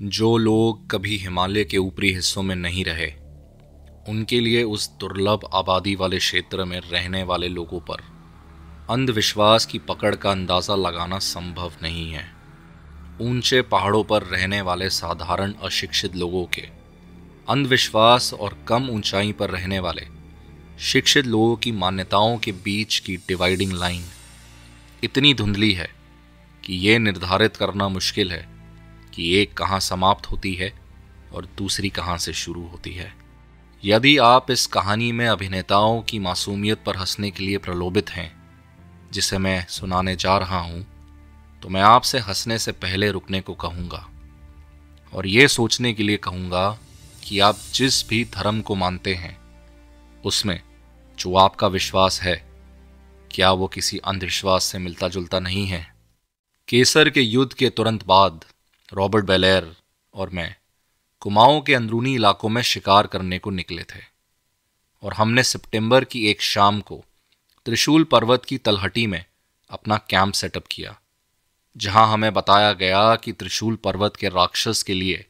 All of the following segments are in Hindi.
जो लोग कभी हिमालय के ऊपरी हिस्सों में नहीं रहे, उनके लिए उस दुर्लभ आबादी वाले क्षेत्र में रहने वाले लोगों पर अंधविश्वास की पकड़ का अंदाज़ा लगाना संभव नहीं है। ऊंचे पहाड़ों पर रहने वाले साधारण अशिक्षित लोगों के अंधविश्वास और कम ऊंचाई पर रहने वाले शिक्षित लोगों की मान्यताओं के बीच की डिवाइडिंग लाइन इतनी धुंधली है कि ये निर्धारित करना मुश्किल है कि एक कहाँ समाप्त होती है और दूसरी कहाँ से शुरू होती है। यदि आप इस कहानी में अभिनेताओं की मासूमियत पर हंसने के लिए प्रलोभित हैं, जिसे मैं सुनाने जा रहा हूं, तो मैं आपसे हंसने से पहले रुकने को कहूँगा और ये सोचने के लिए कहूँगा कि आप जिस भी धर्म को मानते हैं, उसमें जो आपका विश्वास है, क्या वो किसी अंधविश्वास से मिलता जुलता नहीं है। केसर के युद्ध के तुरंत बाद रॉबर्ट बेलेयर और मैं कुमाऊं के अंदरूनी इलाकों में शिकार करने को निकले थे और हमने सितंबर की एक शाम को त्रिशूल पर्वत की तलहटी में अपना कैंप सेटअप किया, जहां हमें बताया गया कि त्रिशूल पर्वत के राक्षस के लिए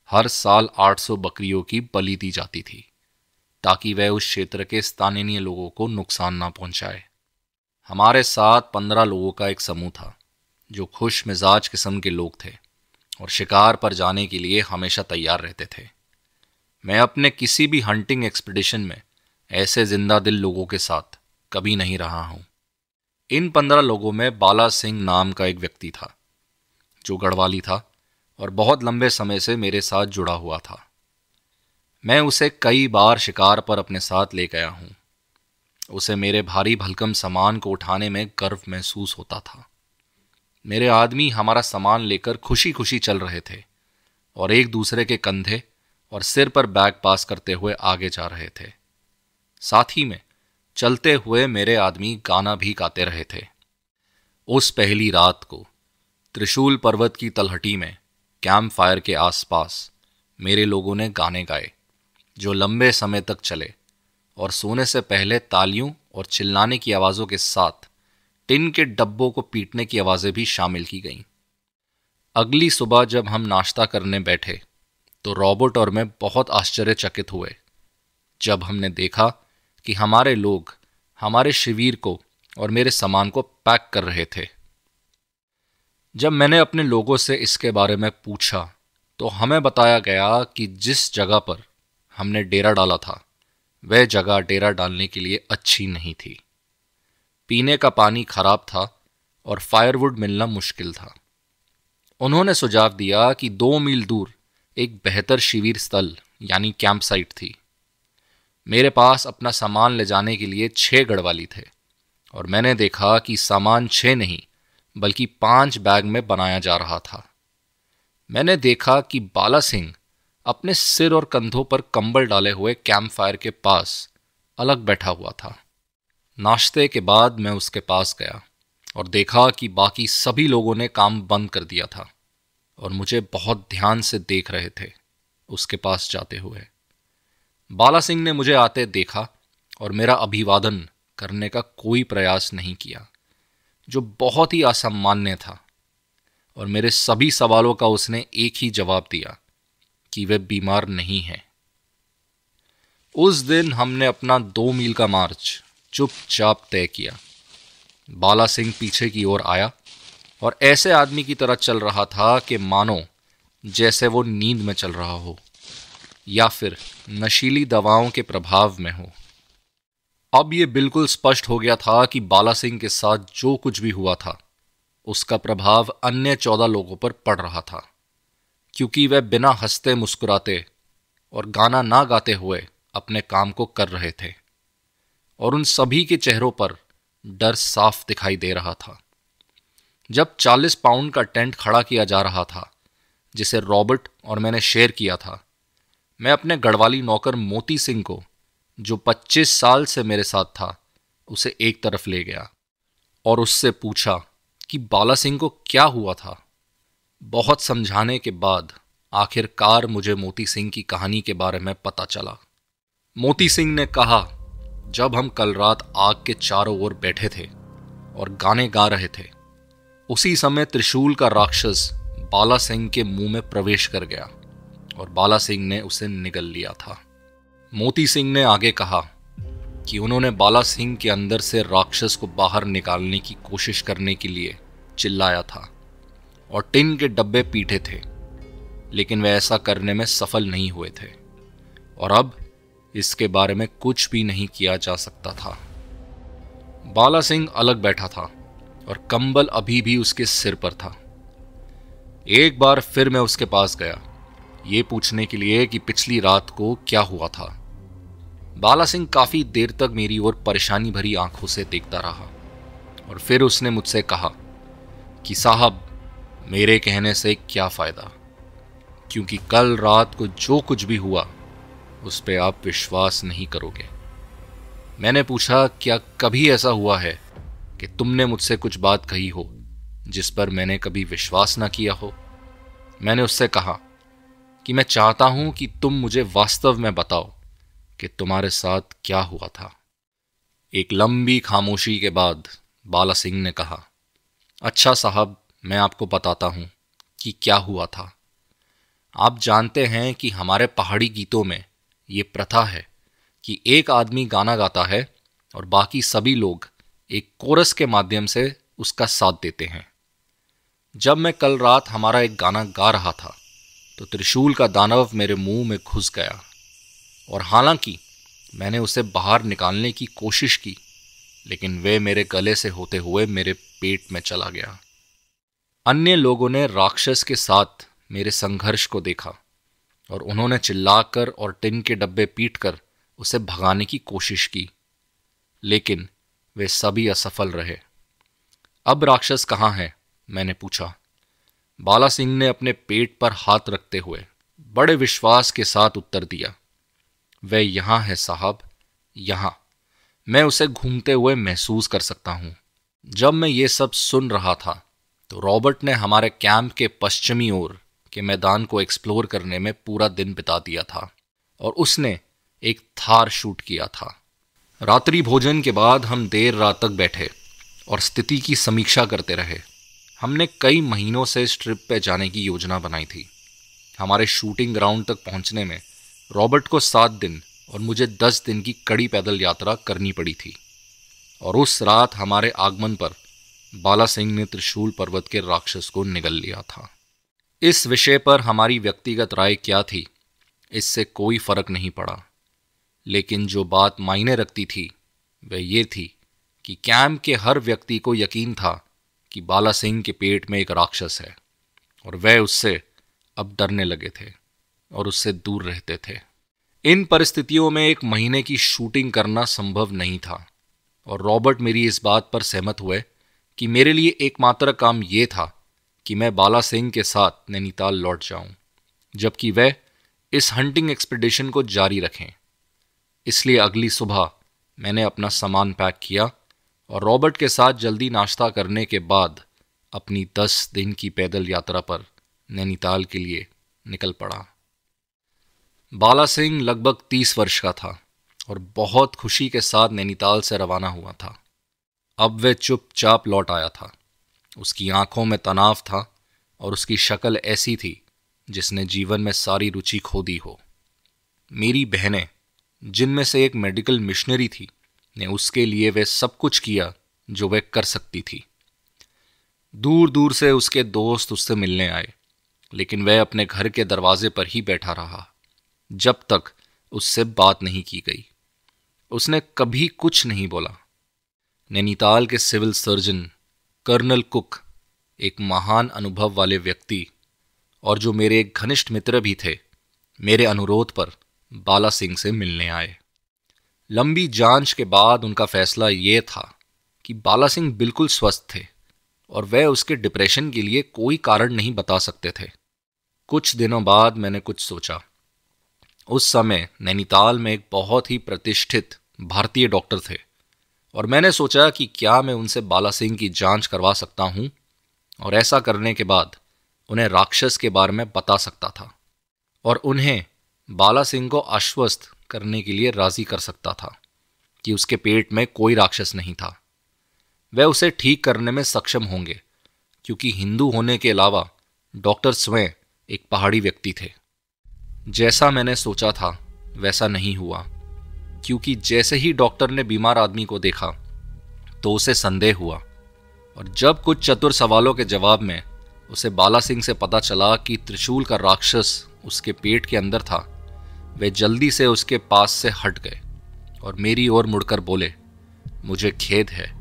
हर साल 800 बकरियों की बलि दी जाती थी, ताकि वह उस क्षेत्र के स्थानीय लोगों को नुकसान ना पहुंचाए। हमारे साथ 15 लोगों का एक समूह था, जो खुश मिजाज किस्म के लोग थे और शिकार पर जाने के लिए हमेशा तैयार रहते थे। मैं अपने किसी भी हंटिंग एक्सपीडिशन में ऐसे जिंदा दिल लोगों के साथ कभी नहीं रहा हूं। इन 15 लोगों में बाला सिंह नाम का एक व्यक्ति था, जो गढ़वाली था और बहुत लंबे समय से मेरे साथ जुड़ा हुआ था। मैं उसे कई बार शिकार पर अपने साथ ले गया हूं। उसे मेरे भारी भलकम सामान को उठाने में गर्व महसूस होता था। मेरे आदमी हमारा सामान लेकर खुशी खुशी चल रहे थे और एक दूसरे के कंधे और सिर पर बैग पास करते हुए आगे जा रहे थे। साथ ही में चलते हुए मेरे आदमी गाना भी गाते रहे थे। उस पहली रात को त्रिशूल पर्वत की तलहटी में कैंप फायर के आसपास मेरे लोगों ने गाने गाए, जो लंबे समय तक चले और सोने से पहले तालियों और चिल्लाने की आवाज़ों के साथ टिन के डब्बों को पीटने की आवाज़ें भी शामिल की गईं। अगली सुबह जब हम नाश्ता करने बैठे तो रॉबर्ट और मैं बहुत आश्चर्यचकित हुए जब हमने देखा कि हमारे लोग हमारे शिविर को और मेरे सामान को पैक कर रहे थे। जब मैंने अपने लोगों से इसके बारे में पूछा तो हमें बताया गया कि जिस जगह पर हमने डेरा डाला था, वह जगह डेरा डालने के लिए अच्छी नहीं थी। पीने का पानी खराब था और फायरवुड मिलना मुश्किल था। उन्होंने सुझाव दिया कि 2 मील दूर एक बेहतर शिविर स्थल यानी कैंप साइट थी। मेरे पास अपना सामान ले जाने के लिए 6 गढ़वाली थे और मैंने देखा कि सामान 6 नहीं बल्कि 5 बैग में बनाया जा रहा था। मैंने देखा कि बाला सिंह अपने सिर और कंधों पर कंबल डाले हुए कैंप फायर के पास अलग बैठा हुआ था। नाश्ते के बाद मैं उसके पास गया और देखा कि बाकी सभी लोगों ने काम बंद कर दिया था और मुझे बहुत ध्यान से देख रहे थे उसके पास जाते हुए। बाला सिंह ने मुझे आते देखा और मेरा अभिवादन करने का कोई प्रयास नहीं किया, जो बहुत ही असामान्य था, और मेरे सभी सवालों का उसने एक ही जवाब दिया कि वे बीमार नहीं हैं। उस दिन हमने अपना 2 मील का मार्च चुपचाप तय किया। बाला सिंह पीछे की ओर आया और ऐसे आदमी की तरह चल रहा था कि मानो जैसे वो नींद में चल रहा हो या फिर नशीली दवाओं के प्रभाव में हो। अब ये बिल्कुल स्पष्ट हो गया था कि बाला सिंह के साथ जो कुछ भी हुआ था, उसका प्रभाव अन्य 14 लोगों पर पड़ रहा था, क्योंकि वे बिना हंसते मुस्कुराते और गाना ना गाते हुए अपने काम को कर रहे थे और उन सभी के चेहरों पर डर साफ दिखाई दे रहा था। जब 40 पाउंड का टेंट खड़ा किया जा रहा था, जिसे रॉबर्ट और मैंने शेयर किया था, मैं अपने गढ़वाली नौकर मोती सिंह को, जो 25 साल से मेरे साथ था, उसे एक तरफ ले गया और उससे पूछा कि बाला सिंह को क्या हुआ था। बहुत समझाने के बाद आखिरकार मुझे मोती सिंह की कहानी के बारे में पता चला। मोती सिंह ने कहा, जब हम कल रात आग के चारों ओर बैठे थे और गाने गा रहे थे, उसी समय त्रिशूल का राक्षस बाला सिंह के मुंह में प्रवेश कर गया और बाला सिंह ने उसे निगल लिया था। मोती सिंह ने आगे कहा कि उन्होंने बाला सिंह के अंदर से राक्षस को बाहर निकालने की कोशिश करने के लिए चिल्लाया था और टिन के डब्बे पीटे थे, लेकिन वे ऐसा करने में सफल नहीं हुए थे और अब इसके बारे में कुछ भी नहीं किया जा सकता था। बाला सिंह अलग बैठा था और कंबल अभी भी उसके सिर पर था। एक बार फिर मैं उसके पास गया, ये पूछने के लिए कि पिछली रात को क्या हुआ था। बाला सिंह काफी देर तक मेरी ओर परेशानी भरी आंखों से देखता रहा और फिर उसने मुझसे कहा कि साहब, मेरे कहने से क्या फायदा, क्योंकि कल रात को जो कुछ भी हुआ उस पे आप विश्वास नहीं करोगे। मैंने पूछा, क्या कभी ऐसा हुआ है कि तुमने मुझसे कुछ बात कही हो जिस पर मैंने कभी विश्वास ना किया हो? मैंने उससे कहा कि मैं चाहता हूं कि तुम मुझे वास्तव में बताओ कि तुम्हारे साथ क्या हुआ था। एक लंबी खामोशी के बाद बाला सिंह ने कहा, अच्छा साहब, मैं आपको बताता हूं कि क्या हुआ था। आप जानते हैं कि हमारे पहाड़ी गीतों में ये प्रथा है कि एक आदमी गाना गाता है और बाकी सभी लोग एक कोरस के माध्यम से उसका साथ देते हैं। जब मैं कल रात हमारा एक गाना गा रहा था तो त्रिशूल का दानव मेरे मुंह में घुस गया और हालांकि मैंने उसे बाहर निकालने की कोशिश की, लेकिन वे मेरे गले से होते हुए मेरे पेट में चला गया। अन्य लोगों ने राक्षस के साथ मेरे संघर्ष को देखा और उन्होंने चिल्लाकर और टिन के डब्बे पीटकर उसे भगाने की कोशिश की, लेकिन वे सभी असफल रहे। अब राक्षस कहाँ है? मैंने पूछा। बाला सिंह ने अपने पेट पर हाथ रखते हुए बड़े विश्वास के साथ उत्तर दिया, वह यहां है साहब, यहां। मैं उसे घूमते हुए महसूस कर सकता हूं। जब मैं ये सब सुन रहा था तो रॉबर्ट ने हमारे कैंप के पश्चिमी ओर के मैदान को एक्सप्लोर करने में पूरा दिन बिता दिया था और उसने एक थार शूट किया था। रात्रि भोजन के बाद हम देर रात तक बैठे और स्थिति की समीक्षा करते रहे। हमने कई महीनों से इस ट्रिप पे जाने की योजना बनाई थी। हमारे शूटिंग ग्राउंड तक पहुंचने में रॉबर्ट को 7 दिन और मुझे 10 दिन की कड़ी पैदल यात्रा करनी पड़ी थी और उस रात हमारे आगमन पर बाला सिंह ने त्रिशूल पर्वत के राक्षस को निगल लिया था। इस विषय पर हमारी व्यक्तिगत राय क्या थी, इससे कोई फर्क नहीं पड़ा, लेकिन जो बात मायने रखती थी वह ये थी कि कैंप के हर व्यक्ति को यकीन था कि बाला सिंह के पेट में एक राक्षस है और वह उससे अब डरने लगे थे और उससे दूर रहते थे। इन परिस्थितियों में 1 महीने की शूटिंग करना संभव नहीं था और रॉबर्ट मेरी इस बात पर सहमत हुए कि मेरे लिए एकमात्र काम यह था कि मैं बाला सिंह के साथ नैनीताल लौट जाऊं, जबकि वह इस हंटिंग एक्सपीडिशन को जारी रखें। इसलिए अगली सुबह मैंने अपना सामान पैक किया और रॉबर्ट के साथ जल्दी नाश्ता करने के बाद अपनी 10 दिन की पैदल यात्रा पर नैनीताल के लिए निकल पड़ा। बाला सिंह लगभग 30 वर्ष का था और बहुत खुशी के साथ नैनीताल से रवाना हुआ था। अब वह चुपचाप लौट आया था। उसकी आंखों में तनाव था और उसकी शक्ल ऐसी थी जिसने जीवन में सारी रुचि खो दी हो। मेरी बहनें, जिनमें से एक मेडिकल मिशनरी थी, ने उसके लिए वह सब कुछ किया जो वह कर सकती थी। दूर दूर से उसके दोस्त उससे मिलने आए, लेकिन वह अपने घर के दरवाजे पर ही बैठा रहा जब तक उससे बात नहीं की गई। उसने कभी कुछ नहीं बोला। नैनीताल के सिविल सर्जन कर्नल कुक, एक महान अनुभव वाले व्यक्ति और जो मेरे एक घनिष्ठ मित्र भी थे, मेरे अनुरोध पर बाला सिंह से मिलने आए। लंबी जांच के बाद उनका फैसला ये था कि बाला सिंह बिल्कुल स्वस्थ थे और वह उसके डिप्रेशन के लिए कोई कारण नहीं बता सकते थे। कुछ दिनों बाद मैंने कुछ सोचा। उस समय नैनीताल में एक बहुत ही प्रतिष्ठित भारतीय डॉक्टर थे और मैंने सोचा कि क्या मैं उनसे बाला सिंह की जांच करवा सकता हूं और ऐसा करने के बाद उन्हें राक्षस के बारे में बता सकता था और उन्हें बाला सिंह को आश्वस्त करने के लिए राजी कर सकता था कि उसके पेट में कोई राक्षस नहीं था। वह उसे ठीक करने में सक्षम होंगे, क्योंकि हिंदू होने के अलावा डॉक्टर स्वयं एक पहाड़ी व्यक्ति थे। जैसा मैंने सोचा था वैसा नहीं हुआ, क्योंकि जैसे ही डॉक्टर ने बीमार आदमी को देखा तो उसे संदेह हुआ, और जब कुछ चतुर सवालों के जवाब में उसे बाला सिंह से पता चला कि त्रिशूल का राक्षस उसके पेट के अंदर था, वे जल्दी से उसके पास से हट गए और मेरी ओर मुड़कर बोले, मुझे खेद है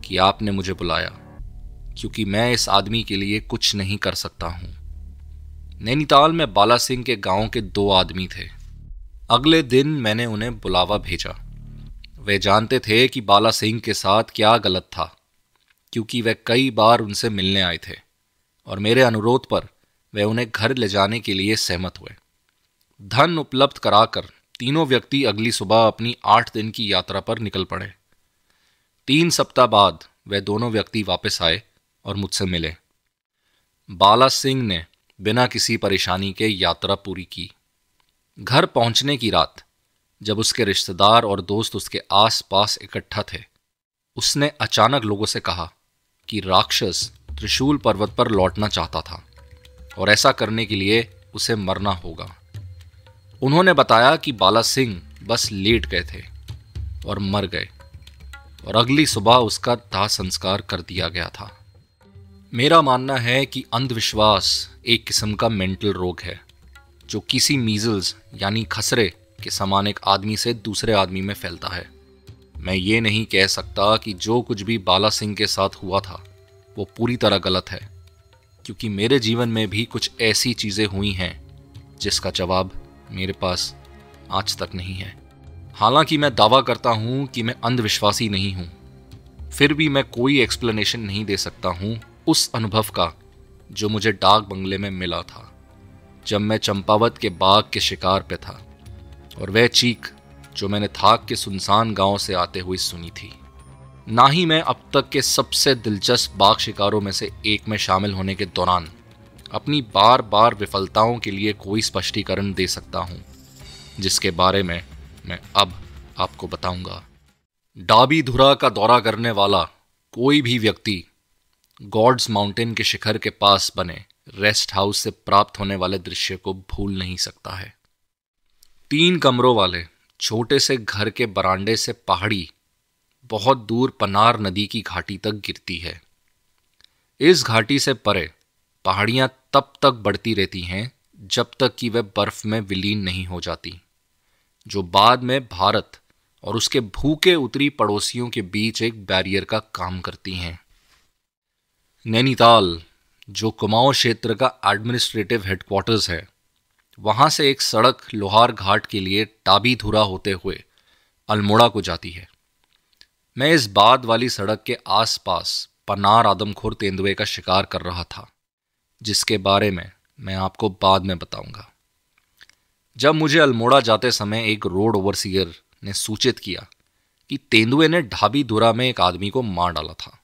कि आपने मुझे बुलाया, क्योंकि मैं इस आदमी के लिए कुछ नहीं कर सकता हूं। नैनीताल में बाला सिंह के गांव के 2 आदमी थे। अगले दिन मैंने उन्हें बुलावा भेजा। वे जानते थे कि बाला सिंह के साथ क्या गलत था, क्योंकि वे कई बार उनसे मिलने आए थे और मेरे अनुरोध पर वे उन्हें घर ले जाने के लिए सहमत हुए। धन उपलब्ध कराकर तीनों व्यक्ति अगली सुबह अपनी 8 दिन की यात्रा पर निकल पड़े। 3 सप्ताह बाद वे दोनों व्यक्ति वापस आए और मुझसे मिले। बाला सिंह ने बिना किसी परेशानी के यात्रा पूरी की। घर पहुंचने की रात, जब उसके रिश्तेदार और दोस्त उसके आस-पास इकट्ठा थे, उसने अचानक लोगों से कहा कि राक्षस त्रिशूल पर्वत पर लौटना चाहता था और ऐसा करने के लिए उसे मरना होगा। उन्होंने बताया कि बाला सिंह बस लेट गए थे और मर गए, और अगली सुबह उसका दाह संस्कार कर दिया गया था। मेरा मानना है कि अंधविश्वास एक किस्म का मेंटल रोग है, जो किसी मीजल्स यानी खसरे के समान एक आदमी से दूसरे आदमी में फैलता है। मैं ये नहीं कह सकता कि जो कुछ भी बाला सिंह के साथ हुआ था वो पूरी तरह गलत है, क्योंकि मेरे जीवन में भी कुछ ऐसी चीज़ें हुई हैं जिसका जवाब मेरे पास आज तक नहीं है। हालांकि मैं दावा करता हूँ कि मैं अंधविश्वासी नहीं हूँ, फिर भी मैं कोई एक्सप्लेनेशन नहीं दे सकता हूँ उस अनुभव का जो मुझे डाक बंगले में मिला था जब मैं चंपावत के बाग के शिकार पे था, और वह चीख जो मैंने थाक के सुनसान गांव से आते हुए सुनी थी। ना ही मैं अब तक के सबसे दिलचस्प बाघ शिकारों में से एक में शामिल होने के दौरान अपनी बार बार विफलताओं के लिए कोई स्पष्टीकरण दे सकता हूं, जिसके बारे में मैं अब आपको बताऊंगा। डाबी धुरा का दौरा करने वाला कोई भी व्यक्ति गॉड्स माउंटेन के शिखर के पास बने रेस्ट हाउस से प्राप्त होने वाले दृश्य को भूल नहीं सकता है। 3 कमरों वाले छोटे से घर के बरामदे से पहाड़ी बहुत दूर पनार नदी की घाटी तक गिरती है। इस घाटी से परे पहाड़ियां तब तक बढ़ती रहती हैं जब तक कि वे बर्फ में विलीन नहीं हो जाती, जो बाद में भारत और उसके भूखे उत्तरी पड़ोसियों के बीच एक बैरियर का काम करती हैं। नैनीताल, जो कुमाऊं क्षेत्र का एडमिनिस्ट्रेटिव हेडक्वार्टर्स है, वहां से एक सड़क लोहार घाट के लिए टाबी धुरा होते हुए अल्मोड़ा को जाती है। मैं इस बाद वाली सड़क के आसपास पनार आदमखोर तेंदुए का शिकार कर रहा था, जिसके बारे में मैं आपको बाद में बताऊंगा। जब मुझे अल्मोड़ा जाते समय एक रोड ओवरसीयर ने सूचित किया कि तेंदुए ने ढाबी धुरा में एक आदमी को मार डाला था,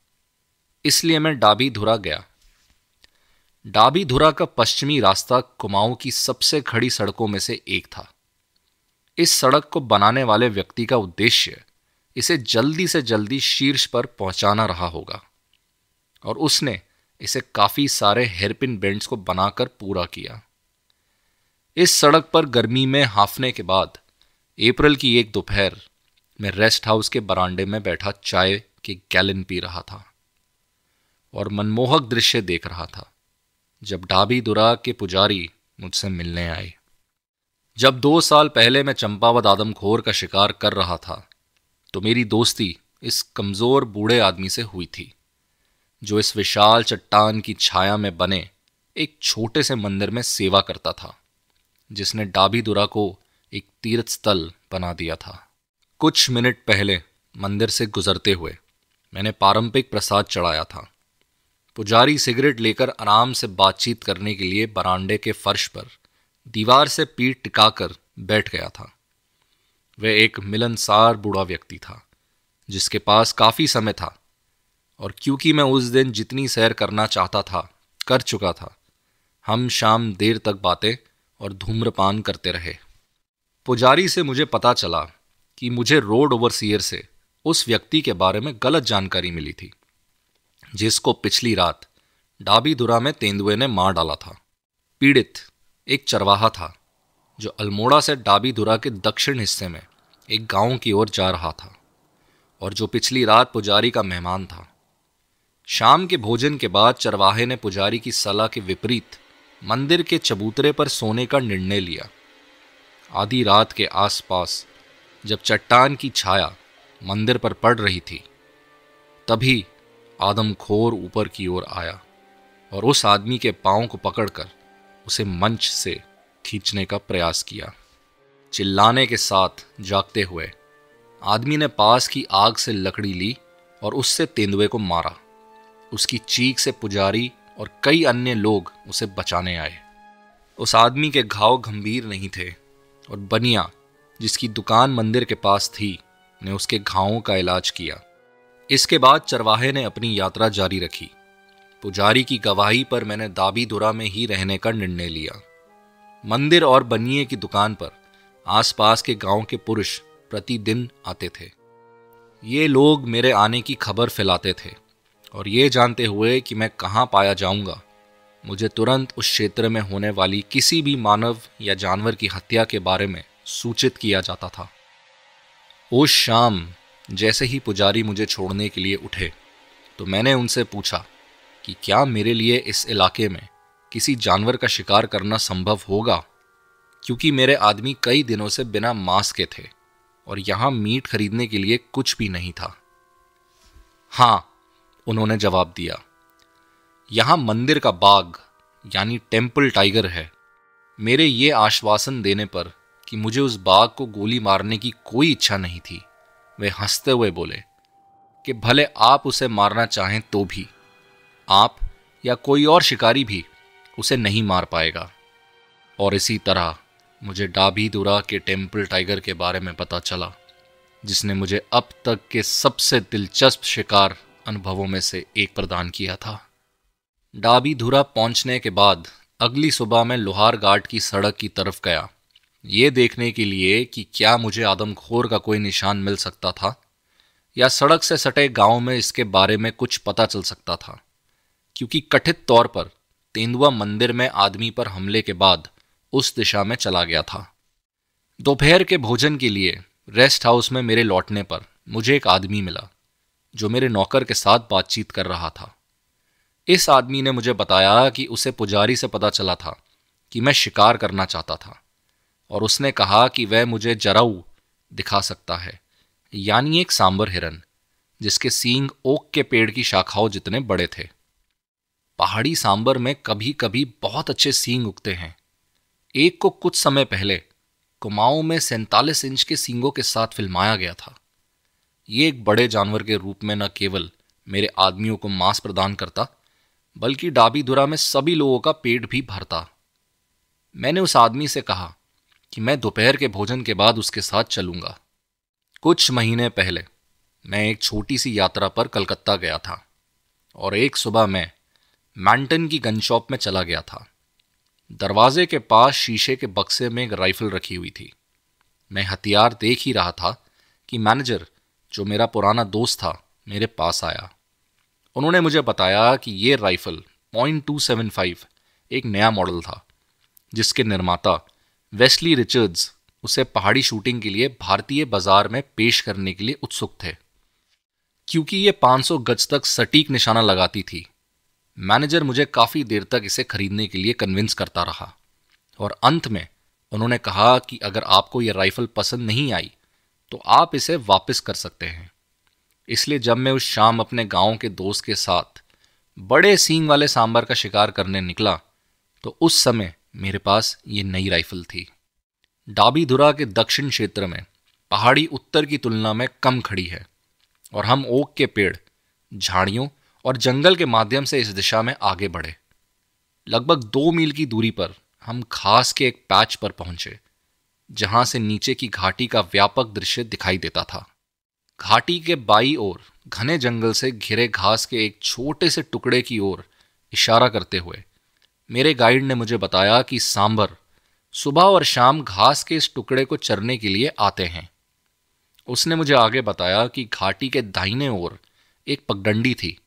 इसलिए मैं डाबी धुरा गया। डाबी धुरा का पश्चिमी रास्ता कुमाऊं की सबसे खड़ी सड़कों में से एक था। इस सड़क को बनाने वाले व्यक्ति का उद्देश्य इसे जल्दी से जल्दी शीर्ष पर पहुंचाना रहा होगा, और उसने इसे काफी सारे हेयरपिन बेंड्स को बनाकर पूरा किया। इस सड़क पर गर्मी में हांफने के बाद अप्रैल की एक दोपहर में रेस्ट हाउस के बरामदे में बैठा चाय के गैलन पी रहा था और मनमोहक दृश्य देख रहा था जब डाबी धुरा के पुजारी मुझसे मिलने आए। जब 2 साल पहले मैं चंपावत आदमखोर का शिकार कर रहा था, तो मेरी दोस्ती इस कमजोर बूढ़े आदमी से हुई थी, जो इस विशाल चट्टान की छाया में बने एक छोटे से मंदिर में सेवा करता था, जिसने डाबी धुरा को एक तीर्थ स्थल बना दिया था। कुछ मिनट पहले मंदिर से गुजरते हुए मैंने पारंपरिक प्रसाद चढ़ाया था। पुजारी सिगरेट लेकर आराम से बातचीत करने के लिए बरामदे के फर्श पर दीवार से पीठ टिकाकर बैठ गया था। वह एक मिलनसार बूढ़ा व्यक्ति था, जिसके पास काफी समय था, और क्योंकि मैं उस दिन जितनी सैर करना चाहता था कर चुका था, हम शाम देर तक बातें और धूम्रपान करते रहे। पुजारी से मुझे पता चला कि मुझे रोड ओवरसीयर से उस व्यक्ति के बारे में गलत जानकारी मिली थी, जिसको पिछली रात डाबीधुरा में तेंदुए ने मार डाला था। पीड़ित एक चरवाहा था जो अल्मोड़ा से डाबीधुरा के दक्षिण हिस्से में एक गांव की ओर जा रहा था और जो पिछली रात पुजारी का मेहमान था। शाम के भोजन के बाद चरवाहे ने पुजारी की सलाह के विपरीत मंदिर के चबूतरे पर सोने का निर्णय लिया। आधी रात के आसपास जब चट्टान की छाया मंदिर पर पड़ रही थी, तभी आदमखोर ऊपर की ओर आया और उस आदमी के पांव को पकड़कर उसे मंच से खींचने का प्रयास किया। चिल्लाने के साथ जागते हुए आदमी ने पास की आग से लकड़ी ली और उससे तेंदुए को मारा। उसकी चीख से पुजारी और कई अन्य लोग उसे बचाने आए। उस आदमी के घाव गंभीर नहीं थे और बनिया, जिसकी दुकान मंदिर के पास थी, ने उसके घावों का इलाज किया। इसके बाद चरवाहे ने अपनी यात्रा जारी रखी। पुजारी की गवाही पर मैंने डाबीधुरा में ही रहने का निर्णय लिया। मंदिर और बनिए की दुकान पर आसपास के गांव के पुरुष प्रतिदिन आते थे। ये लोग मेरे आने की खबर फैलाते थे और ये जानते हुए कि मैं कहाँ पाया जाऊंगा, मुझे तुरंत उस क्षेत्र में होने वाली किसी भी मानव या जानवर की हत्या के बारे में सूचित किया जाता था। उस शाम जैसे ही पुजारी मुझे छोड़ने के लिए उठे तो मैंने उनसे पूछा कि क्या मेरे लिए इस इलाके में किसी जानवर का शिकार करना संभव होगा, क्योंकि मेरे आदमी कई दिनों से बिना मांस के थे और यहाँ मीट खरीदने के लिए कुछ भी नहीं था। हाँ, उन्होंने जवाब दिया, यहाँ मंदिर का बाघ यानी टेम्पल टाइगर है। मेरे ये आश्वासन देने पर कि मुझे उस बाघ को गोली मारने की कोई इच्छा नहीं थी, वे हंसते हुए बोले कि भले आप उसे मारना चाहें तो भी आप या कोई और शिकारी भी उसे नहीं मार पाएगा। और इसी तरह मुझे डाबीधुरा के टेम्पल टाइगर के बारे में पता चला, जिसने मुझे अब तक के सबसे दिलचस्प शिकार अनुभवों में से एक प्रदान किया था। डाबीधुरा पहुंचने के बाद अगली सुबह मैं लोहारघाट की सड़क की तरफ गया, ये देखने के लिए कि क्या मुझे आदमखोर का कोई निशान मिल सकता था या सड़क से सटे गांव में इसके बारे में कुछ पता चल सकता था, क्योंकि कथित तौर पर तेंदुआ मंदिर में आदमी पर हमले के बाद उस दिशा में चला गया था। दोपहर के भोजन के लिए रेस्ट हाउस में मेरे लौटने पर मुझे एक आदमी मिला जो मेरे नौकर के साथ बातचीत कर रहा था। इस आदमी ने मुझे बताया कि उसे पुजारी से पता चला था कि मैं शिकार करना चाहता था और उसने कहा कि वह मुझे जराऊ दिखा सकता है, यानी एक सांबर हिरन जिसके सींग ओक के पेड़ की शाखाओं जितने बड़े थे। पहाड़ी सांबर में कभी कभी बहुत अच्छे सींग उगते हैं। एक को कुछ समय पहले कुमाऊं में 47 इंच के सींगों के साथ फिल्माया गया था। ये एक बड़े जानवर के रूप में न केवल मेरे आदमियों को मांस प्रदान करता, बल्कि डाबीधुरा में सभी लोगों का पेट भी भरता। मैंने उस आदमी से कहा कि मैं दोपहर के भोजन के बाद उसके साथ चलूंगा। कुछ महीने पहले मैं एक छोटी सी यात्रा पर कलकत्ता गया था और एक सुबह मैं मैंटन की गन शॉप में चला गया था। दरवाजे के पास शीशे के बक्से में एक राइफल रखी हुई थी। मैं हथियार देख ही रहा था कि मैनेजर, जो मेरा पुराना दोस्त था, मेरे पास आया। उन्होंने मुझे बताया कि ये राइफल .275 एक नया मॉडल था, जिसके निर्माता वेस्ली रिचर्ड्स उसे पहाड़ी शूटिंग के लिए भारतीय बाजार में पेश करने के लिए उत्सुक थे। क्योंकि ये 500 गज तक सटीक निशाना लगाती थी, मैनेजर मुझे काफ़ी देर तक इसे खरीदने के लिए कन्विंस करता रहा और अंत में उन्होंने कहा कि अगर आपको यह राइफल पसंद नहीं आई तो आप इसे वापस कर सकते हैं। इसलिए जब मैं उस शाम अपने गांव के दोस्त के साथ बड़े सींग वाले सांबर का शिकार करने निकला तो उस समय मेरे पास ये नई राइफल थी। डाबीधुरा के दक्षिण क्षेत्र में पहाड़ी उत्तर की तुलना में कम खड़ी है और हम ओक के पेड़, झाड़ियों और जंगल के माध्यम से इस दिशा में आगे बढ़े। लगभग 2 मील की दूरी पर हम घास के एक पैच पर पहुंचे, जहां से नीचे की घाटी का व्यापक दृश्य दिखाई देता था। घाटी के बाईं ओर घने जंगल से घिरे घास के एक छोटे से टुकड़े की ओर इशारा करते हुए मेरे गाइड ने मुझे बताया कि सांबर सुबह और शाम घास के इस टुकड़े को चरने के लिए आते हैं। उसने मुझे आगे बताया कि घाटी के दाहिने ओर एक पगडंडी थी,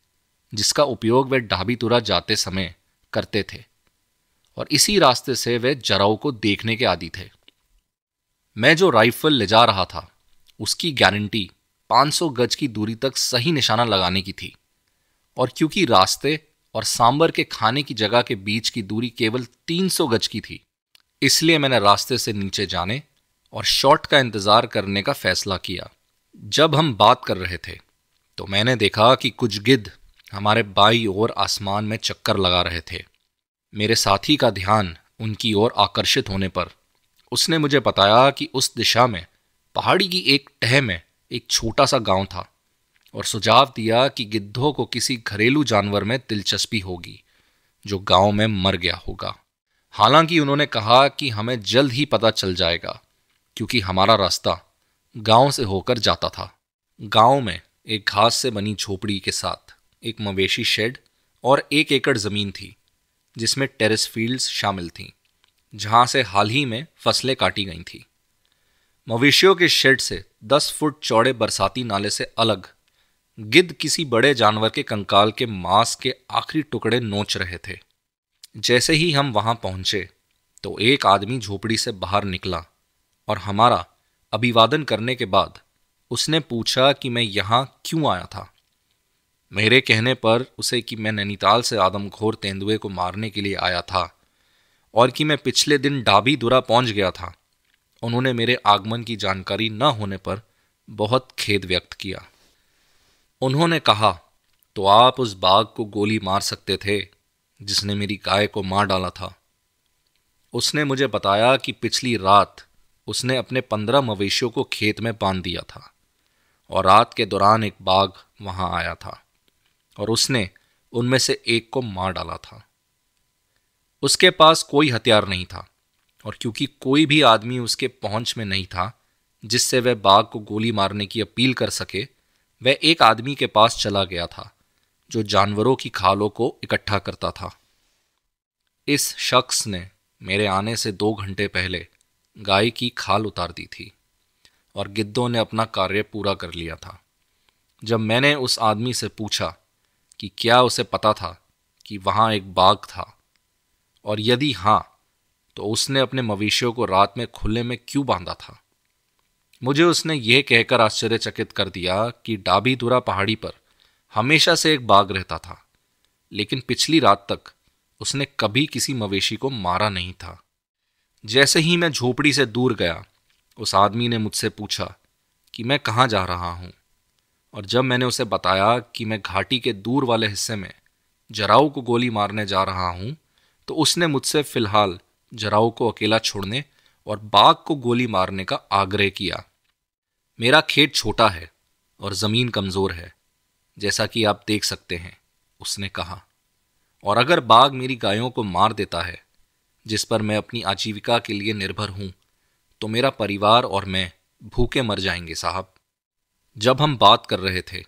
जिसका उपयोग वे ढाबीतुरा जाते समय करते थे, और इसी रास्ते से वे जराऊ को देखने के आदी थे। मैं जो राइफल ले जा रहा था उसकी गारंटी 500 गज की दूरी तक सही निशाना लगाने की थी, और क्योंकि रास्ते और सांबर के खाने की जगह के बीच की दूरी केवल 300 गज की थी, इसलिए मैंने रास्ते से नीचे जाने और शॉट का इंतजार करने का फैसला किया। जब हम बात कर रहे थे तो मैंने देखा कि कुछ गिद्ध हमारे बाईं ओर आसमान में चक्कर लगा रहे थे। मेरे साथी का ध्यान उनकी ओर आकर्षित होने पर उसने मुझे बताया कि उस दिशा में पहाड़ी की एक तह में एक छोटा सा गांव था, और सुझाव दिया कि गिद्धों को किसी घरेलू जानवर में दिलचस्पी होगी जो गांव में मर गया होगा। हालांकि उन्होंने कहा कि हमें जल्द ही पता चल जाएगा, क्योंकि हमारा रास्ता गांव से होकर जाता था। गांव में एक घास से बनी झोपड़ी के साथ एक मवेशी शेड और 1 एकड़ जमीन थी, जिसमें टेरेस फील्ड्स शामिल थीं, जहां से हाल ही में फसलें काटी गई थीं। मवेशियों के शेड से 10 फुट चौड़े बरसाती नाले से अलग गिद्ध किसी बड़े जानवर के कंकाल के मांस के आखिरी टुकड़े नोच रहे थे। जैसे ही हम वहां पहुंचे तो एक आदमी झोपड़ी से बाहर निकला, और हमारा अभिवादन करने के बाद उसने पूछा कि मैं यहां क्यों आया था। मेरे कहने पर उसे कि मैं नैनीताल से आदमखोर तेंदुए को मारने के लिए आया था और कि मैं पिछले दिन ढाबीदुरा पहुंच गया था, उन्होंने मेरे आगमन की जानकारी न होने पर बहुत खेद व्यक्त किया। उन्होंने कहा, तो आप उस बाघ को गोली मार सकते थे जिसने मेरी गाय को मार डाला था। उसने मुझे बताया कि पिछली रात उसने अपने 15 मवेशियों को खेत में बांध दिया था, और रात के दौरान एक बाघ वहां आया था और उसने उनमें से एक को मार डाला था। उसके पास कोई हथियार नहीं था, और क्योंकि कोई भी आदमी उसके पहुंच में नहीं था जिससे वह बाघ को गोली मारने की अपील कर सके, वह एक आदमी के पास चला गया था जो जानवरों की खालों को इकट्ठा करता था। इस शख्स ने मेरे आने से 2 घंटे पहले गाय की खाल उतार दी थी, और गिद्धों ने अपना कार्य पूरा कर लिया था। जब मैंने उस आदमी से पूछा कि क्या उसे पता था कि वहां एक बाघ था, और यदि हां, तो उसने अपने मवेशियों को रात में खुले में क्यों बांधा था, मुझे उसने यह कहकर आश्चर्यचकित कर दिया कि ढाबीदुरा पहाड़ी पर हमेशा से एक बाघ रहता था, लेकिन पिछली रात तक उसने कभी किसी मवेशी को मारा नहीं था। जैसे ही मैं झोपड़ी से दूर गया, उस आदमी ने मुझसे पूछा कि मैं कहाँ जा रहा हूँ, और जब मैंने उसे बताया कि मैं घाटी के दूर वाले हिस्से में जराऊ को गोली मारने जा रहा हूँ, तो उसने मुझसे फिलहाल जराऊ को अकेला छोड़ने और बाघ को गोली मारने का आग्रह किया। मेरा खेत छोटा है और ज़मीन कमज़ोर है, जैसा कि आप देख सकते हैं, उसने कहा, और अगर बाघ मेरी गायों को मार देता है जिस पर मैं अपनी आजीविका के लिए निर्भर हूं, तो मेरा परिवार और मैं भूखे मर जाएंगे साहब। जब हम बात कर रहे थे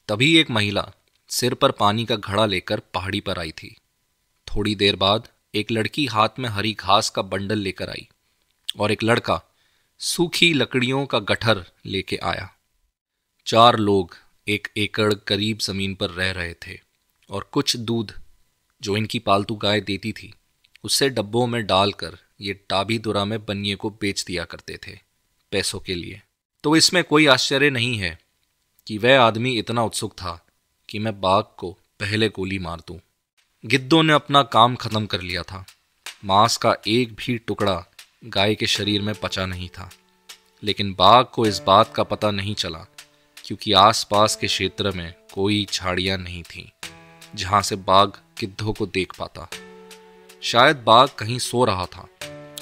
तभी एक महिला सिर पर पानी का घड़ा लेकर पहाड़ी पर आई थी। थोड़ी देर बाद एक लड़की हाथ में हरी घास का बंडल लेकर आई, और एक लड़का सूखी लकड़ियों का गट्ठर लेके आया। 4 लोग 1 एकड़ करीब जमीन पर रह रहे थे, और कुछ दूध जो इनकी पालतू गाय देती थी उससे डब्बों में डालकर ये ढाबीदुरा में बनिए को बेच दिया करते थे पैसों के लिए। तो इसमें कोई आश्चर्य नहीं है कि वह आदमी इतना उत्सुक था कि मैं बाघ को पहले गोली मार दूं। गिद्धों ने अपना काम खत्म कर लिया था। मांस का एक भी टुकड़ा गाय के शरीर में पचा नहीं था, लेकिन बाघ को इस बात का पता नहीं चला, क्योंकि आसपास के क्षेत्र में कोई झाड़ियां नहीं थीं जहां से बाघ गिद्धों को देख पाता। शायद बाघ कहीं सो रहा था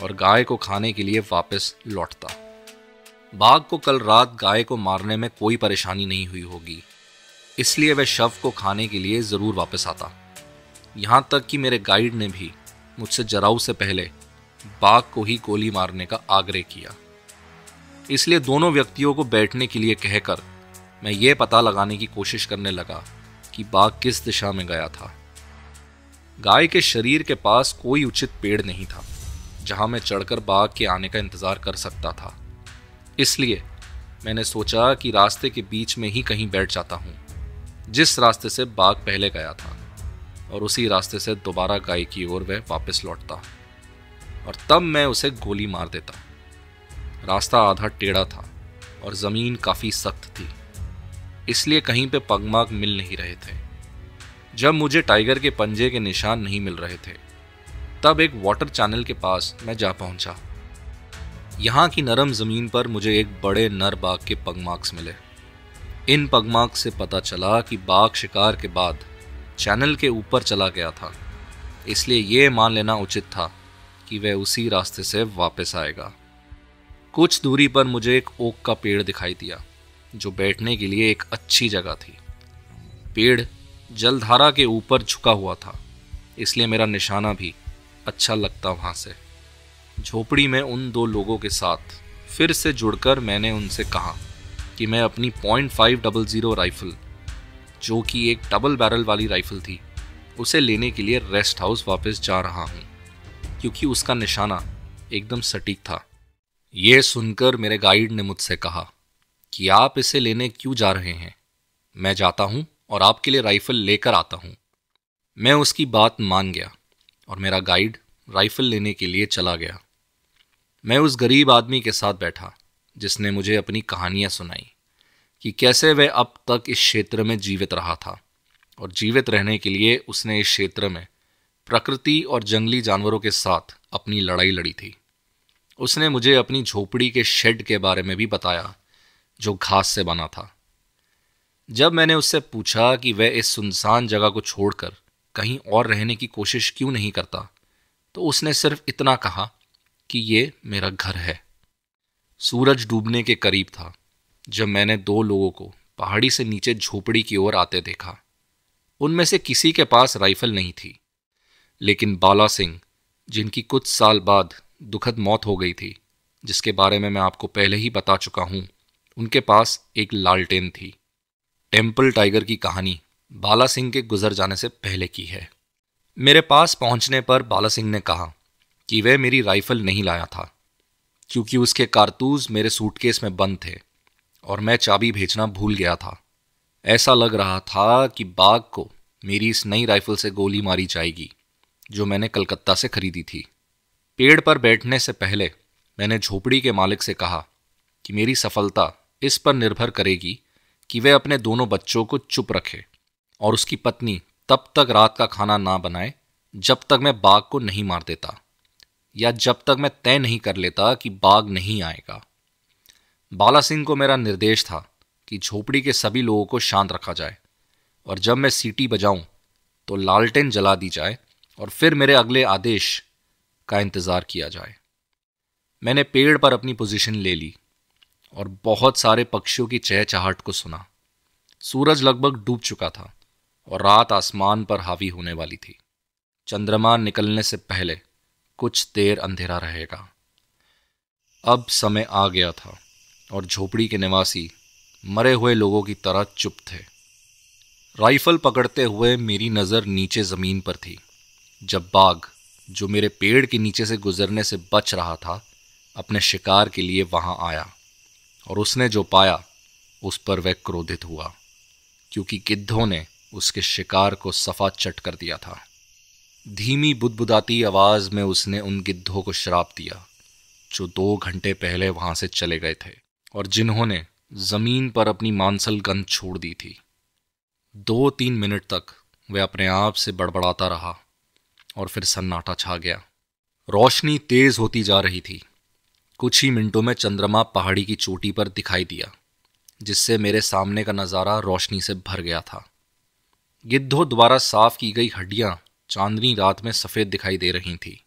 और गाय को खाने के लिए वापस लौटता। बाघ को कल रात गाय को मारने में कोई परेशानी नहीं हुई होगी, इसलिए वह शव को खाने के लिए जरूर वापस आता। यहां तक कि मेरे गाइड ने भी मुझसे जराऊ से पहले बाघ को ही गोली मारने का आग्रह किया। इसलिए दोनों व्यक्तियों को बैठने के लिए कहकर मैं ये पता लगाने की कोशिश करने लगा कि बाघ किस दिशा में गया था। गाय के शरीर के पास कोई उचित पेड़ नहीं था जहां मैं चढ़कर बाघ के आने का इंतजार कर सकता था, इसलिए मैंने सोचा कि रास्ते के बीच में ही कहीं बैठ जाता हूं, जिस रास्ते से बाघ पहले गया था, और उसी रास्ते से दोबारा गाय की ओर वह वापस लौटता और तब मैं उसे गोली मार देता। रास्ता आधा टेढ़ा था और जमीन काफी सख्त थी, इसलिए कहीं पे पगमार्क मिल नहीं रहे थे। जब मुझे टाइगर के पंजे के निशान नहीं मिल रहे थे, तब एक वाटर चैनल के पास मैं जा पहुंचा। यहाँ की नरम जमीन पर मुझे एक बड़े नर बाघ के पगमार्क्स मिले। इन पगमार्क्स से पता चला कि बाघ शिकार के बाद चैनल के ऊपर चला गया था, इसलिए यह मान लेना उचित था कि वह उसी रास्ते से वापस आएगा। कुछ दूरी पर मुझे एक ओक का पेड़ दिखाई दिया, जो बैठने के लिए एक अच्छी जगह थी। पेड़ जलधारा के ऊपर झुका हुआ था, इसलिए मेरा निशाना भी अच्छा लगता वहां से। झोपड़ी में उन दो लोगों के साथ फिर से जुड़कर मैंने उनसे कहा कि मैं अपनी .500 राइफल, जो कि एक डबल बैरल वाली राइफल थी, उसे लेने के लिए रेस्ट हाउस वापस जा रहा हूँ, क्योंकि उसका निशाना एकदम सटीक था। यह सुनकर मेरे गाइड ने मुझसे कहा कि आप इसे लेने क्यों जा रहे हैं? मैं जाता हूँ और आपके लिए राइफल लेकर आता हूँ। मैं उसकी बात मान गया और मेरा गाइड राइफल लेने के लिए चला गया। मैं उस गरीब आदमी के साथ बैठा जिसने मुझे अपनी कहानियां सुनाई कि कैसे वह अब तक इस क्षेत्र में जीवित रहा था, और जीवित रहने के लिए उसने इस क्षेत्र में प्रकृति और जंगली जानवरों के साथ अपनी लड़ाई लड़ी थी। उसने मुझे अपनी झोपड़ी के शेड के बारे में भी बताया, जो घास से बना था। जब मैंने उससे पूछा कि वह इस सुनसान जगह को छोड़कर कहीं और रहने की कोशिश क्यों नहीं करता, तो उसने सिर्फ इतना कहा कि ये मेरा घर है। सूरज डूबने के करीब था जब मैंने दो लोगों को पहाड़ी से नीचे झोपड़ी की ओर आते देखा। उनमें से किसी के पास राइफल नहीं थी, लेकिन बाला सिंह, जिनकी कुछ साल बाद दुखद मौत हो गई थी, जिसके बारे में मैं आपको पहले ही बता चुका हूं, उनके पास एक लालटेन थी। टेम्पल टाइगर की कहानी बाला सिंह के गुजर जाने से पहले की है। मेरे पास पहुंचने पर बाला सिंह ने कहा कि वह मेरी राइफल नहीं लाया था, क्योंकि उसके कारतूस मेरे सूटकेस में बंद थे और मैं चाबी भेजना भूल गया था। ऐसा लग रहा था कि बाघ को मेरी इस नई राइफल से गोली मारी जाएगी, जो मैंने कलकत्ता से खरीदी थी। पेड़ पर बैठने से पहले मैंने झोपड़ी के मालिक से कहा कि मेरी सफलता इस पर निर्भर करेगी कि वह अपने दोनों बच्चों को चुप रखे और उसकी पत्नी तब तक रात का खाना ना बनाए जब तक मैं बाघ को नहीं मार देता, या जब तक मैं तय नहीं कर लेता कि बाघ नहीं आएगा। बाला सिंह को मेरा निर्देश था कि झोपड़ी के सभी लोगों को शांत रखा जाए, और जब मैं सीटी बजाऊं तो लालटेन जला दी जाए और फिर मेरे अगले आदेश का इंतजार किया जाए। मैंने पेड़ पर अपनी पोजीशन ले ली और बहुत सारे पक्षियों की चहचहाहट को सुना। सूरज लगभग डूब चुका था और रात आसमान पर हावी होने वाली थी। चंद्रमा निकलने से पहले कुछ देर अंधेरा रहेगा। अब समय आ गया था और झोपड़ी के निवासी मरे हुए लोगों की तरह चुप थे। राइफल पकड़ते हुए मेरी नज़र नीचे ज़मीन पर थी जब बाघ, जो मेरे पेड़ के नीचे से गुजरने से बच रहा था, अपने शिकार के लिए वहां आया, और उसने जो पाया उस पर वह क्रोधित हुआ, क्योंकि गिद्धों ने उसके शिकार को सफा चट कर दिया था। धीमी बुदबुदाती आवाज में उसने उन गिद्धों को श्राप दिया जो 2 घंटे पहले वहां से चले गए थे और जिन्होंने जमीन पर अपनी मांसल गंध छोड़ दी थी। 2-3 मिनट तक वह अपने आप से बड़बड़ाता रहा और फिर सन्नाटा छा गया। रोशनी तेज होती जा रही थी। कुछ ही मिनटों में चंद्रमा पहाड़ी की चोटी पर दिखाई दिया, जिससे मेरे सामने का नज़ारा रोशनी से भर गया था। गिद्धों द्वारा साफ की गई हड्डियां चांदनी रात में सफ़ेद दिखाई दे रही थी,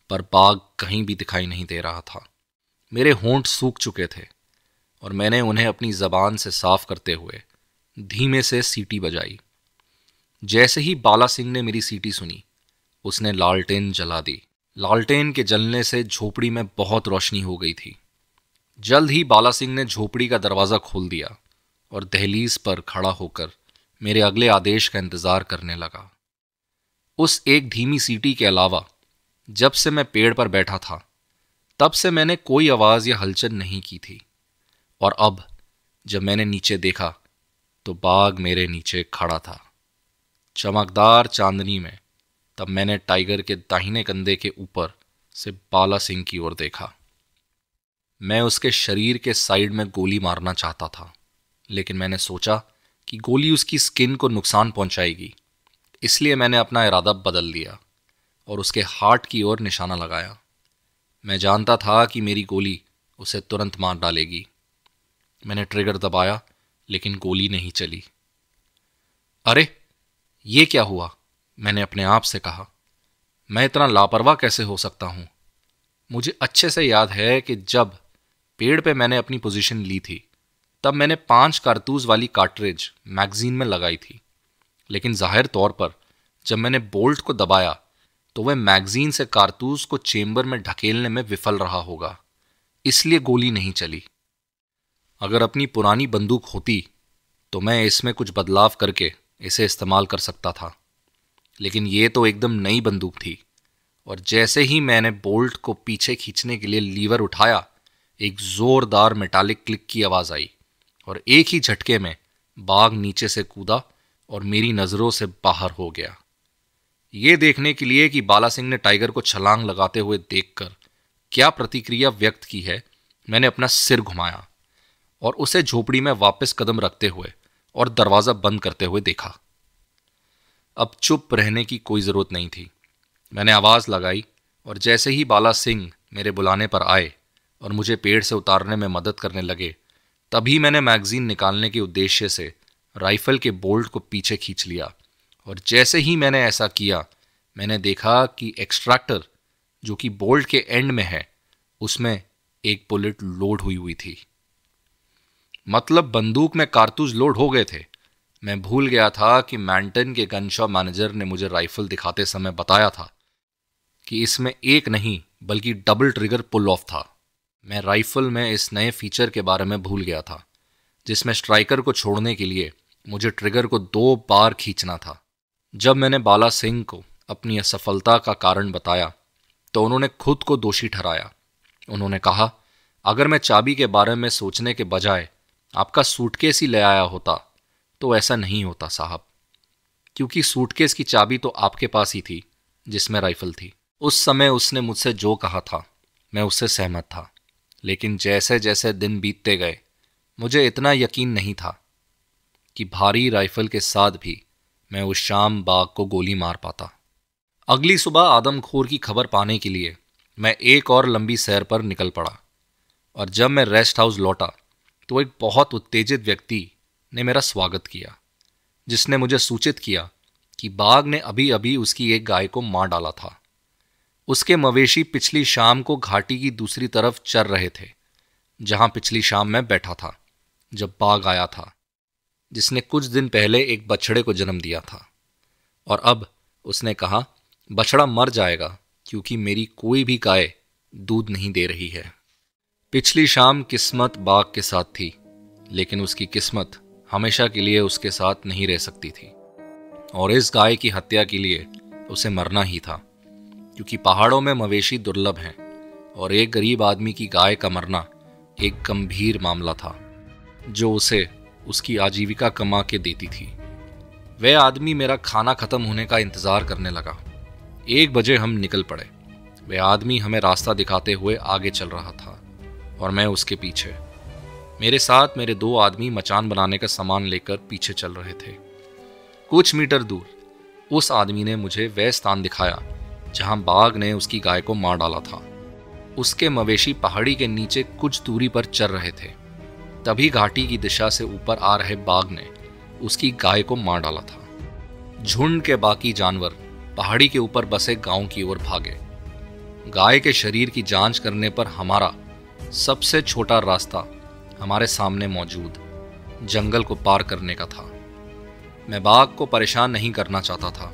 पर बाघ कहीं भी दिखाई नहीं दे रहा था। मेरे होंठ सूख चुके थे और मैंने उन्हें अपनी ज़बान से साफ करते हुए धीमे से सीटी बजाई। जैसे ही बाला सिंह ने मेरी सीटी सुनी, उसने लालटेन जला दी। लालटेन के जलने से झोपड़ी में बहुत रोशनी हो गई थी। जल्द ही बाला सिंह ने झोपड़ी का दरवाज़ा खोल दिया और दहलीज पर खड़ा होकर मेरे अगले आदेश का इंतज़ार करने लगा। उस एक धीमी सीटी के अलावा जब से मैं पेड़ पर बैठा था, तब से मैंने कोई आवाज़ या हलचल नहीं की थी, और अब जब मैंने नीचे देखा तो बाघ मेरे नीचे खड़ा था। चमकदार चांदनी में तब मैंने टाइगर के दाहिने कंधे के ऊपर से बाला सिंह की ओर देखा। मैं उसके शरीर के साइड में गोली मारना चाहता था, लेकिन मैंने सोचा कि गोली उसकी स्किन को नुकसान पहुंचाएगी, इसलिए मैंने अपना इरादा बदल दिया और उसके हार्ट की ओर निशाना लगाया। मैं जानता था कि मेरी गोली उसे तुरंत मार डालेगी। मैंने ट्रिगर दबाया, लेकिन गोली नहीं चली। अरे, ये क्या हुआ? मैंने अपने आप से कहा। मैं इतना लापरवाह कैसे हो सकता हूं? मुझे अच्छे से याद है कि जब पेड़ पे मैंने अपनी पोजीशन ली थी, तब मैंने 5 कारतूस वाली कार्ट्रिज मैगजीन में लगाई थी, लेकिन जाहिर तौर पर जब मैंने बोल्ट को दबाया तो वह मैगजीन से कारतूस को चेंबर में ढकेलने में विफल रहा होगा, इसलिए गोली नहीं चली। अगर अपनी पुरानी बंदूक होती तो मैं इसमें कुछ बदलाव करके इसे इस्तेमाल कर सकता था, लेकिन ये तो एकदम नई बंदूक थी और जैसे ही मैंने बोल्ट को पीछे खींचने के लिए लीवर उठाया, एक जोरदार मेटालिक क्लिक की आवाज़ आई और एक ही झटके में बाघ नीचे से कूदा और मेरी नज़रों से बाहर हो गया। ये देखने के लिए कि बाला सिंह ने टाइगर को छलांग लगाते हुए देखकर क्या प्रतिक्रिया व्यक्त की है, मैंने अपना सिर घुमाया और उसे झोपड़ी में वापस कदम रखते हुए और दरवाज़ा बंद करते हुए देखा। अब चुप रहने की कोई ज़रूरत नहीं थी। मैंने आवाज़ लगाई और जैसे ही बाला सिंह मेरे बुलाने पर आए और मुझे पेड़ से उतारने में मदद करने लगे, तभी मैंने मैगजीन निकालने के उद्देश्य से राइफल के बोल्ट को पीछे खींच लिया और जैसे ही मैंने ऐसा किया, मैंने देखा कि एक्सट्रैक्टर जो कि बोल्ट के एंड में है, उसमें एक बुलेट लोड हुई हुई थी। मतलब बंदूक में कारतूस लोड हो गए थे। मैं भूल गया था कि मैंटन के गन शॉप मैनेजर ने मुझे राइफल दिखाते समय बताया था कि इसमें एक नहीं बल्कि डबल ट्रिगर पुल ऑफ था। मैं राइफल में इस नए फीचर के बारे में भूल गया था, जिसमें स्ट्राइकर को छोड़ने के लिए मुझे ट्रिगर को 2 बार खींचना था। जब मैंने बाला सिंह को अपनी असफलता का कारण बताया तो उन्होंने खुद को दोषी ठहराया। उन्होंने कहा, अगर मैं चाबी के बारे में सोचने के बजाय आपका सूटकेस ही ले आया होता तो ऐसा नहीं होता साहब, क्योंकि सूटकेस की चाबी तो आपके पास ही थी जिसमें राइफल थी। उस समय उसने मुझसे जो कहा था मैं उससे सहमत था, लेकिन जैसे जैसे दिन बीतते गए मुझे इतना यकीन नहीं था कि भारी राइफल के साथ भी मैं उस शाम बाघ को गोली मार पाता। अगली सुबह आदमखोर की खबर पाने के लिए मैं एक और लंबी सैर पर निकल पड़ा और जब मैं रेस्ट हाउस लौटा तो एक बहुत उत्तेजित व्यक्ति ने मेरा स्वागत किया, जिसने मुझे सूचित किया कि बाघ ने अभी अभी उसकी एक गाय को मार डाला था। उसके मवेशी पिछली शाम को घाटी की दूसरी तरफ चर रहे थे, जहां पिछली शाम मैं बैठा था जब बाघ आया था, जिसने कुछ दिन पहले एक बछड़े को जन्म दिया था। और अब उसने कहा बछड़ा मर जाएगा क्योंकि मेरी कोई भी गाय दूध नहीं दे रही है। पिछली शाम किस्मत बाघ के साथ थी, लेकिन उसकी किस्मत हमेशा के लिए उसके साथ नहीं रह सकती थी और इस गाय की हत्या के लिए उसे मरना ही था, क्योंकि पहाड़ों में मवेशी दुर्लभ हैं और एक गरीब आदमी की गाय का मरना एक गंभीर मामला था जो उसे उसकी आजीविका कमा के देती थी। वह आदमी मेरा खाना खत्म होने का इंतजार करने लगा। 1 बजे हम निकल पड़े। वह आदमी हमें रास्ता दिखाते हुए आगे चल रहा था और मैं उसके पीछे। मेरे साथ मेरे 2 आदमी मचान बनाने का सामान लेकर पीछे चल रहे थे। कुछ मीटर दूर उस आदमी ने मुझे वह स्थान दिखाया जहां बाघ ने उसकी गाय को मार डाला था। उसके मवेशी पहाड़ी के नीचे कुछ दूरी पर चर रहे थे। तभी घाटी की दिशा से ऊपर आ रहे बाघ ने उसकी गाय को मार डाला था। झुंड के बाकी जानवर पहाड़ी के ऊपर बसे गांव की ओर भागे। गाय के शरीर की जांच करने पर हमारा सबसे छोटा रास्ता हमारे सामने मौजूद जंगल को पार करने का था। मैं बाघ को परेशान नहीं करना चाहता था,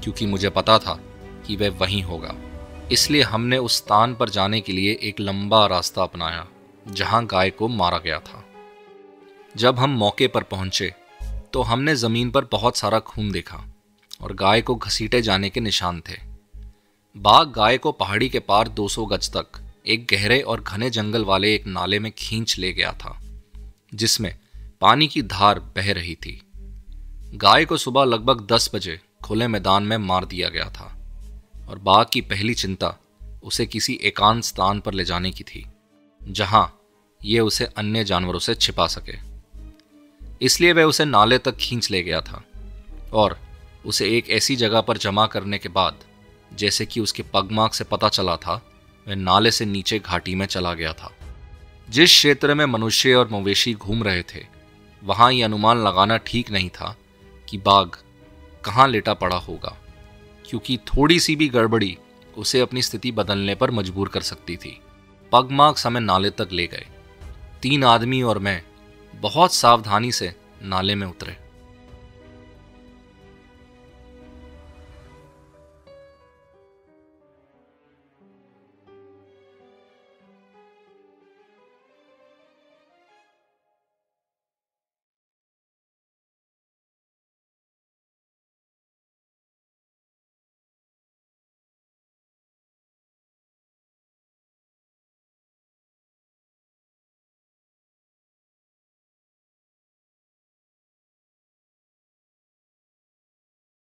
क्योंकि मुझे पता था कि वह वहीं होगा। इसलिए हमने उस स्थान पर जाने के लिए एक लंबा रास्ता अपनाया जहां गाय को मारा गया था। जब हम मौके पर पहुंचे तो हमने जमीन पर बहुत सारा खून देखा और गाय को घसीटे जाने के निशान थे। बाघ गाय को पहाड़ी के पार 200 गज तक एक गहरे और घने जंगल वाले एक नाले में खींच ले गया था, जिसमें पानी की धार बह रही थी। गाय को सुबह लगभग 10 बजे खुले मैदान में मार दिया गया था और बाघ की पहली चिंता उसे किसी एकांत स्थान पर ले जाने की थी, जहां यह उसे अन्य जानवरों से छिपा सके। इसलिए वह उसे नाले तक खींच ले गया था और उसे एक ऐसी जगह पर जमा करने के बाद, जैसे कि उसके पगमार्क से पता चला था, वह नाले से नीचे घाटी में चला गया था। जिस क्षेत्र में मनुष्य और मवेशी घूम रहे थे, वहां यह अनुमान लगाना ठीक नहीं था कि बाघ कहाँ लेटा पड़ा होगा, क्योंकि थोड़ी सी भी गड़बड़ी उसे अपनी स्थिति बदलने पर मजबूर कर सकती थी। पगमार्क हमें नाले तक ले गए। 3 आदमी और मैं बहुत सावधानी से नाले में उतरे।